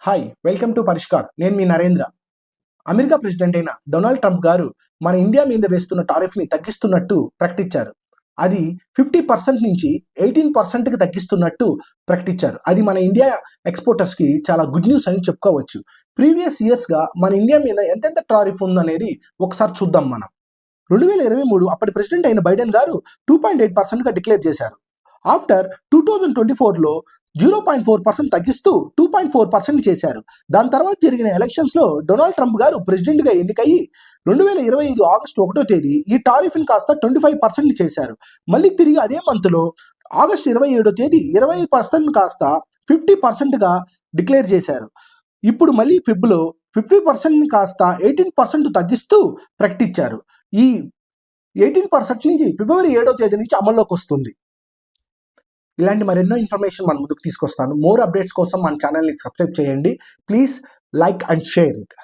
Hi welcome to Parishkar. నేను మీ Narendra. America president అయిన డొనాల్డ్ ట్రంప్ గారు మన ఇండియా మీద వేస్తున్న టారిఫ్ని తగ్గిస్తున్నట్టు ప్రకటించారు. అది 50% నుంచి 18%కి తగ్గిస్తున్నట్టు ప్రకటించారు. అది మన ఇండియా ఎక్స్పోర్టర్స్కి చాలా గుడ్ న్యూస్ అని చెప్పుకోవచ్చు. ప్రీవియస్ ఇయర్స్గా మన ఇండియా మీద ఎంతెంత టారిఫ్ ఉందనేది ఒకసారి చూద్దాం మనం. 2023 అప్పటి ప్రెసిడెంట్ అయిన బైడెన్ గారు 2.8%గా డిక్లేర్ చేశారు. ఆఫ్టర్ 2024లో 0.4% తగ్గిస్తూ 2.4% చేశారు. దాని తర్వాత జరిగిన ఎలక్షన్స్లో డొనాల్డ్ ట్రంప్ గారు ప్రెసిడెంట్గా ఎన్నికయ్యి 2025 ఆగస్టు 1వ తేదీ ఈ టారిఫ్ని కాస్త 25% చేశారు. మళ్ళీ తిరిగి అదే మంత్లో ఆగస్టు 27వ తేదీ 25% కాస్త 50%గా డిక్లేర్ చేశారు. ఇప్పుడు మళ్ళీ ఫిబ్లో 50% కాస్త 18% తగ్గిస్తూ ప్రకటించారు. ఈ 18% నుంచి ఫిబ్రవరి 7వ తేదీ నుంచి అమల్లోకి వస్తుంది. ఇలాంటి మరెన్నో ఇన్ఫర్మేషన్ మన ముందుకు తీసుకొస్తాను. మోర్ అప్డేట్స్ కోసం మన ఛానల్ని సబ్స్క్రైబ్ చేయండి. Please like and share it.